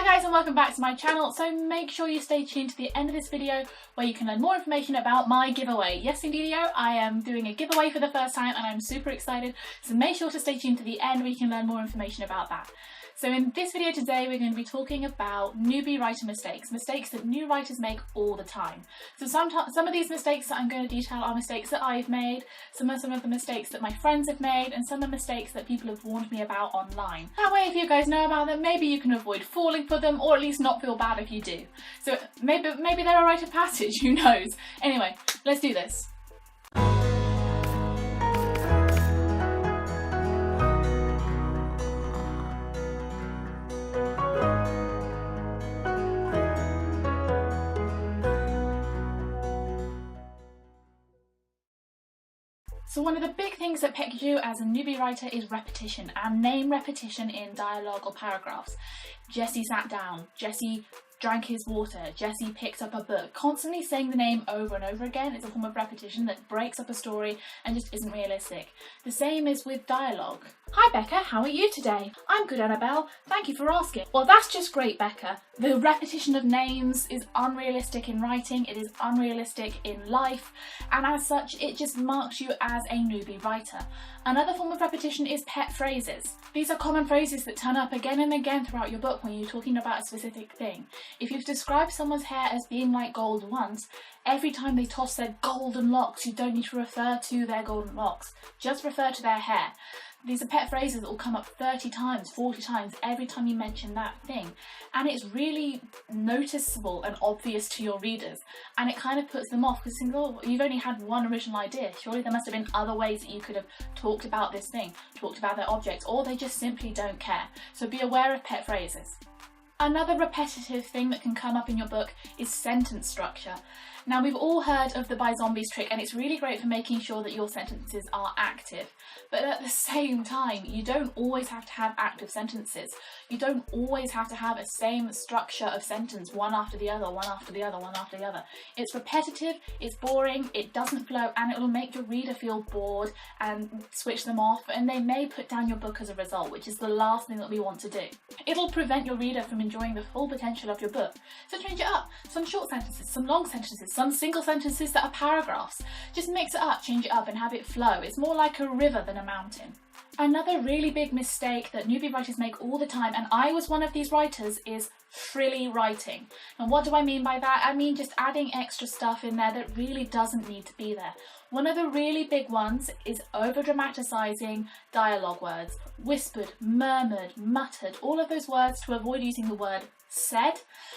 Hi guys and welcome back to my channel. So make sure you stay tuned to the end of this video where you can learn more information about my giveaway. Yes indeed, I am doing a giveaway for the first time and I'm super excited. So make sure to stay tuned to the end where you can learn more information about that. So in this video today we're going to be talking about newbie writer mistakes that new writers make all the time. So some of these mistakes that I'm going to detail are mistakes that I've made, some of the mistakes that my friends have made, and some of the mistakes that people have warned me about online. That way if you guys know about them, maybe you can avoid falling for them, or at least not feel bad if you do. So maybe they're a rite of passage, who knows? Anyway, let's do this. So one of the big things that pecks you as a newbie writer is repetition, and name repetition in dialogue or paragraphs. Jesse sat down, Jesse drank his water, Jesse picked up a book. Constantly saying the name over and over again is a form of repetition that breaks up a story and just isn't realistic. The same is with dialogue. Hi Becca, how are you today? I'm good, Annabelle, thank you for asking. Well, that's just great, Becca. The repetition of names is unrealistic in writing, it is unrealistic in life, and as such it just marks you as a newbie writer. Another form of repetition is pet phrases. These are common phrases that turn up again and again throughout your book when you're talking about a specific thing. If you've described someone's hair as being like gold once, every time they toss their golden locks, you don't need to refer to their golden locks, just refer to their hair. These are pet phrases that will come up 30 times, 40 times every time you mention that thing. And it's really noticeable and obvious to your readers. And it kind of puts them off because they think, oh, you've only had one original idea. Surely there must have been other ways that you could have talked about this thing, talked about their objects, or they just simply don't care. So be aware of pet phrases. Another repetitive thing that can come up in your book is sentence structure. Now we've all heard of the by zombies trick and it's really great for making sure that your sentences are active. But at the same time, you don't always have to have active sentences. You don't always have to have a same structure of sentence, one after the other, one after the other, one after the other. It's repetitive, it's boring, it doesn't flow, and it will make your reader feel bored and switch them off, and they may put down your book as a result, which is the last thing that we want to do. It'll prevent your reader from enjoying the full potential of your book. So change it up. Some short sentences, some long sentences, some single sentences that are paragraphs. Just mix it up, change it up and have it flow. It's more like a river than a mountain. Another really big mistake that newbie writers make all the time, and I was one of these writers, is frilly writing. And what do I mean by that? I mean just adding extra stuff in there that really doesn't need to be there. One of the really big ones is over-dramatising dialogue words. Whispered, murmured, muttered, all of those words to avoid using the word said,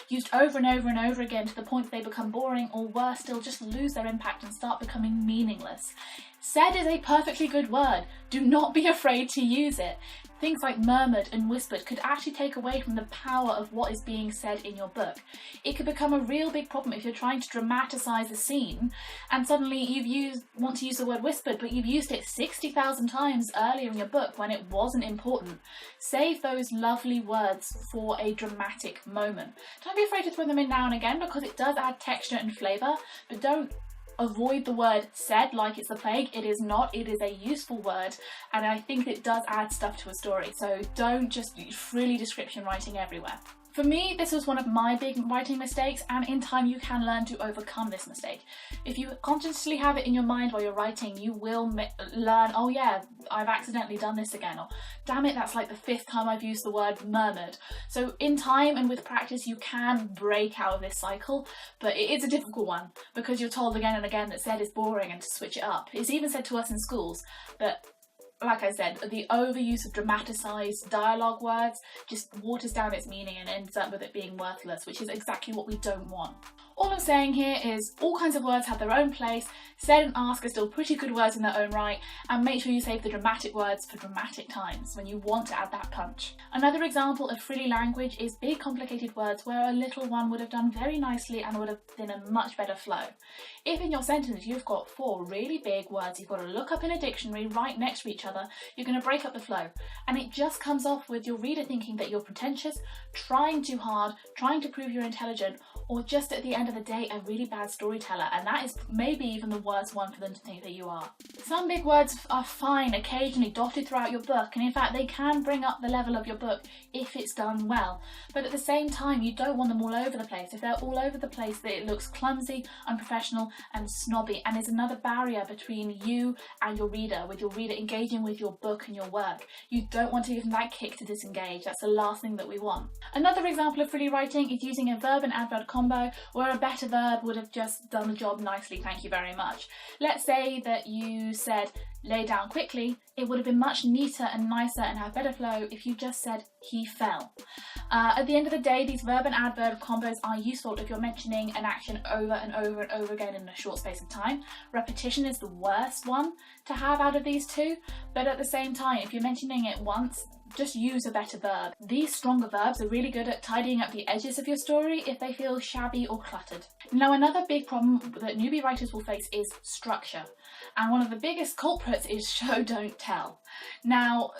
used over and over and over again to the point that they become boring, or worse still, just lose their impact and start becoming meaningless. Said is a perfectly good word. Do not be afraid to use it. Things like murmured and whispered could actually take away from the power of what is being said in your book. It could become a real big problem if you're trying to dramatise a scene and suddenly want to use the word whispered, but you've used it 60,000 times earlier in your book when it wasn't important. Save those lovely words for a dramatic moment. Don't be afraid to throw them in now and again because it does add texture and flavour, but don't avoid the word said like it's the plague. It is not. It is a useful word, and I think it does add stuff to a story. So don't just frilly description writing everywhere. For me, this was one of my big writing mistakes, and in time you can learn to overcome this mistake. If you consciously have it in your mind while you're writing, you will learn, oh yeah, I've accidentally done this again, or damn it, that's like the 5th time I've used the word murmured. So in time and with practice, you can break out of this cycle, but it's a difficult one because you're told again and again that said is boring and to switch it up. It's even said to us in schools, but like I said, the overuse of dramatised dialogue words just waters down its meaning and ends up with it being worthless, which is exactly what we don't want. All I'm saying here is all kinds of words have their own place. Said and ask are still pretty good words in their own right, and make sure you save the dramatic words for dramatic times when you want to add that punch. Another example of frilly language is big complicated words where a little one would have done very nicely and would have been a much better flow. If in your sentence you've got 4 really big words you've got to look up in a dictionary right next to each other, you're going to break up the flow, and it just comes off with your reader thinking that you're pretentious, trying too hard, trying to prove you're intelligent, or just at the end of the day a really bad storyteller, and that is maybe even the worst one for them to think that you are. Some big words are fine occasionally dotted throughout your book, and in fact they can bring up the level of your book if it's done well, but at the same time you don't want them all over the place. If they're all over the place, that it looks clumsy, unprofessional and snobby, and is another barrier between you and your reader, with your reader engaging with your book and your work. You don't want to give them that kick to disengage. That's the last thing that we want. Another example of frilly writing is using a verb and adverb combo where a better verb would have just done the job nicely, thank you very much. Let's say that you said lay down quickly. It would have been much neater and nicer and have better flow if you just said he fell. At the end of the day, these verb and adverb combos are useful if you're mentioning an action over and over and over again in a short space of time. Repetition is the worst one to have out of these two, but at the same time, if you're mentioning it once, just use a better verb. These stronger verbs are really good at tidying up the edges of your story if they feel shabby or cluttered. Now, another big problem that newbie writers will face is structure. And one of the biggest culprits is show, don't tell. Now,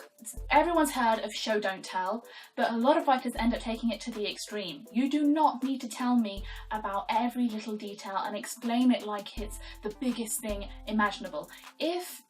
everyone's heard of show, don't tell, but a lot of writers end up taking it to the extreme. You do not need to tell me about every little detail and explain it like it's the biggest thing imaginable. If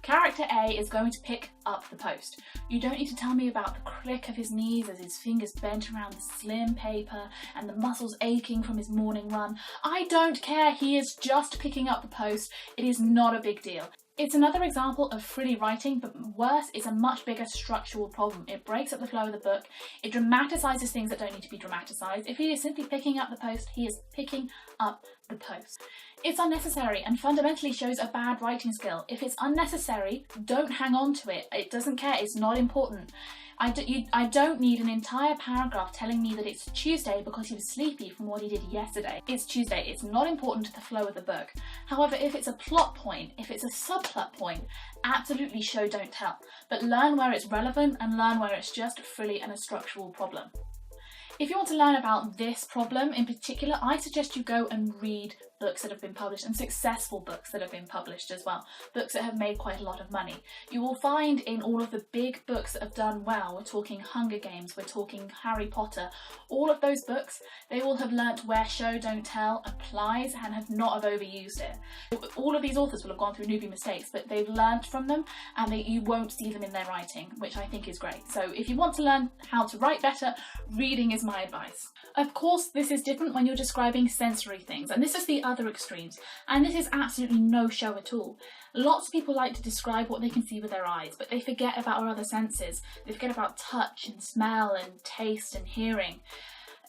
character A is going to pick up the post, you don't need to tell me about the click of his knees as his fingers bent around the slim paper and the muscles aching from his morning run. I don't care, he is just picking up the post. It is not a big deal. It's another example of frilly writing, but worse, it's a much bigger structural problem. It breaks up the flow of the book. It dramatises things that don't need to be dramatised. If he is simply picking up the post, he is picking up the post. It's unnecessary and fundamentally shows a bad writing skill. If it's unnecessary, don't hang on to it. It doesn't care, it's not important. I don't need an entire paragraph telling me that it's Tuesday because he was sleepy from what he did yesterday. It's Tuesday, it's not important to the flow of the book. However, if it's a plot point, if it's a subplot point, absolutely show, don't tell. But learn where it's relevant and learn where it's just frilly and a structural problem. If you want to learn about this problem in particular, I suggest you go and read books that have been published, and successful books that have been published as well, books that have made quite a lot of money. You will find in all of the big books that have done well, we're talking Hunger Games, we're talking Harry Potter, all of those books, they will have learnt where show, don't tell applies and have not have overused it. All of these authors will have gone through newbie mistakes, but they've learnt from them and you won't see them in their writing, which I think is great. So if you want to learn how to write better, reading is my advice. Of course, this is different when you're describing sensory things, and this is the other extremes, and this is absolutely no show at all. Lots of people like to describe what they can see with their eyes, but they forget about our other senses. They forget about touch and smell and taste and hearing.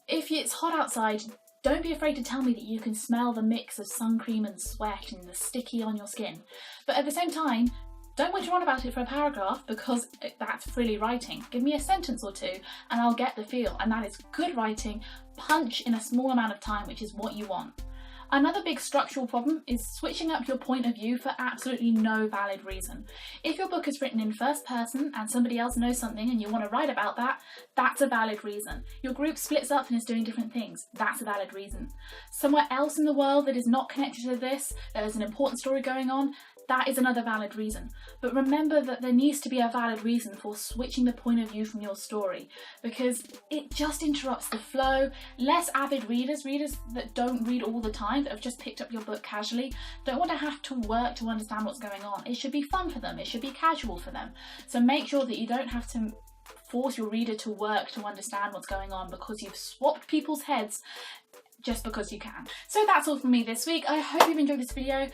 If it's hot outside, don't be afraid to tell me that you can smell the mix of sun cream and sweat and the sticky on your skin. But at the same time, don't witter on about it for a paragraph, because that's frilly writing. Give me a sentence or two and I'll get the feel, and that is good writing, punch in a small amount of time, which is what you want. Another big structural problem is switching up your point of view for absolutely no valid reason. If your book is written in first person and somebody else knows something and you want to write about that, that's a valid reason. Your group splits up and is doing different things, that's a valid reason. Somewhere else in the world that is not connected to this, there's an important story going on, that is another valid reason. But remember that there needs to be a valid reason for switching the point of view from your story, because it just interrupts the flow. Less avid readers that don't read all the time, that have just picked up your book casually, don't want to have to work to understand what's going on. It should be fun for them, it should be casual for them. So make sure that you don't have to force your reader to work to understand what's going on because you've swapped people's heads just because you can. So that's all from me this week. I hope you've enjoyed this video.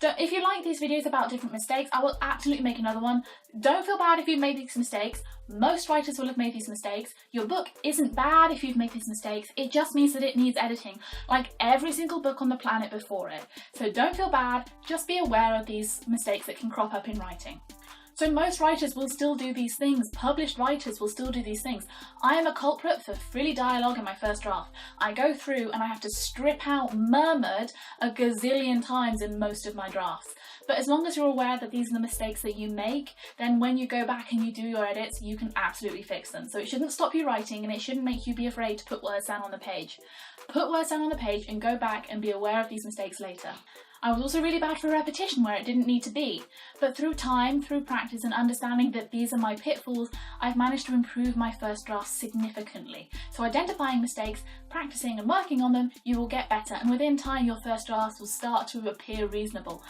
If you like these videos about different mistakes, I will absolutely make another one. Don't feel bad if you've made these mistakes. Most writers will have made these mistakes. Your book isn't bad if you've made these mistakes. It just means that it needs editing, like every single book on the planet before it. So don't feel bad, just be aware of these mistakes that can crop up in writing. So most writers will still do these things, published writers will still do these things. I am a culprit for frilly dialogue in my first draft. I go through and I have to strip out murmured a gazillion times in most of my drafts. But as long as you're aware that these are the mistakes that you make, then when you go back and you do your edits, you can absolutely fix them. So it shouldn't stop you writing, and it shouldn't make you be afraid to put words down on the page. Put words down on the page and go back and be aware of these mistakes later. I was also really bad for repetition where it didn't need to be. But through time, through practice and understanding that these are my pitfalls, I've managed to improve my first draft significantly. So identifying mistakes, practicing and working on them, you will get better, and within time your first drafts will start to appear reasonable.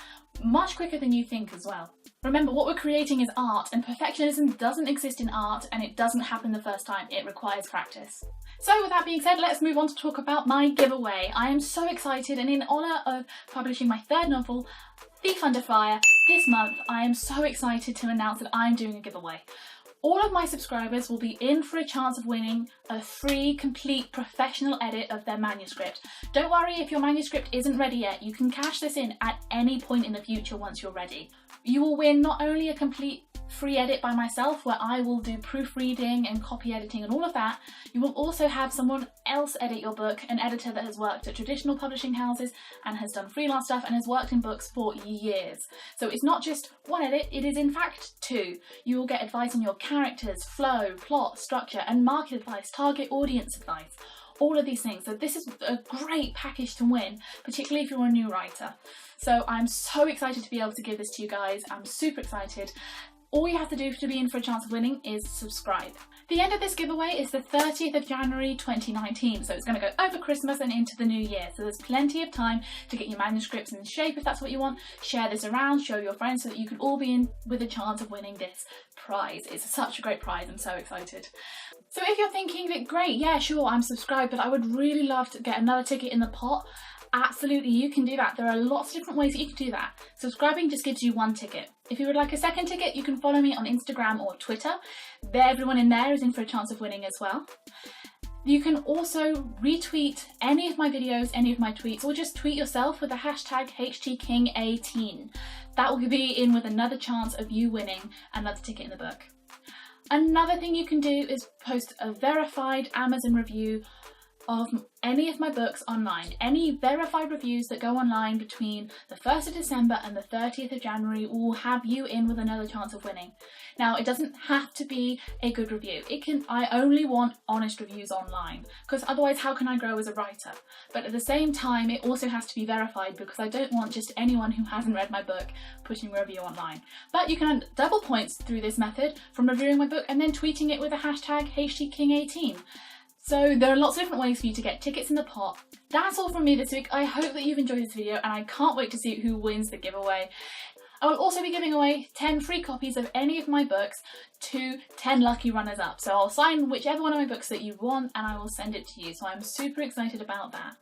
Much quicker than you think as well. Remember, what we're creating is art, and perfectionism doesn't exist in art, and it doesn't happen the first time. It requires practice. So with that being said, let's move on to talk about my giveaway. I am so excited, and in honour of publishing my third novel, Thief Under Fire, this month, I am so excited to announce that I'm doing a giveaway. All of my subscribers will be in for a chance of winning a free, complete, professional edit of their manuscript. Don't worry if your manuscript isn't ready yet, you can cash this in at any point in the future once you're ready. You will win not only a complete free edit by myself where I will do proofreading and copy editing and all of that, you will also have someone else edit your book, an editor that has worked at traditional publishing houses and has done freelance stuff and has worked in books for years. So it's not just one edit, it is in fact two. You will get advice on your characters, flow, plot, structure and market advice, target audience advice, all of these things. So this is a great package to win, particularly if you're a new writer. So I'm so excited to be able to give this to you guys. I'm super excited. All you have to do to be in for a chance of winning is subscribe. The end of this giveaway is the 30th of January 2019, so it's going to go over Christmas and into the new year, so there's plenty of time to get your manuscripts in shape if that's what you want. Share this around, show your friends so that you can all be in with a chance of winning this prize. It's such a great prize, I'm so excited. So if you're thinking that great, yeah sure I'm subscribed, but I would really love to get another ticket in the pot, absolutely you can do that. There are lots of different ways that you can do that. Subscribing just gives you one ticket. If you would like a second ticket, you can follow me on Instagram or Twitter. Everyone in there is in for a chance of winning as well. You can also retweet any of my videos, any of my tweets, or just tweet yourself with the hashtag HTKing18. That will be in with another chance of you winning another ticket in the book. Another thing you can do is post a verified Amazon review of any of my books online. Any verified reviews that go online between the 1st of December and the 30th of January will have you in with another chance of winning. Now, it doesn't have to be a good review. I only want honest reviews online, because otherwise how can I grow as a writer? But at the same time, it also has to be verified, because I don't want just anyone who hasn't read my book putting a review online. But you can earn double points through this method from reviewing my book and then tweeting it with the hashtag HTKing18. So there are lots of different ways for you to get tickets in the pot. That's all from me this week. I hope that you've enjoyed this video and I can't wait to see who wins the giveaway. I will also be giving away 10 free copies of any of my books to 10 lucky runners up. So I'll sign whichever one of my books that you want and I will send it to you. So I'm super excited about that.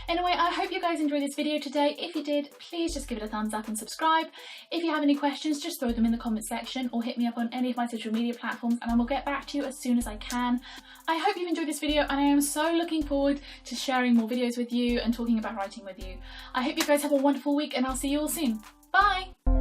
Anyway, I hope you guys enjoyed this video today. If you did, please just give it a thumbs up and subscribe. If you have any questions, just throw them in the comment section or hit me up on any of my social media platforms and I will get back to you as soon as I can. I hope you've enjoyed this video and I am so looking forward to sharing more videos with you and talking about writing with you. I hope you guys have a wonderful week and I'll see you all soon. Bye!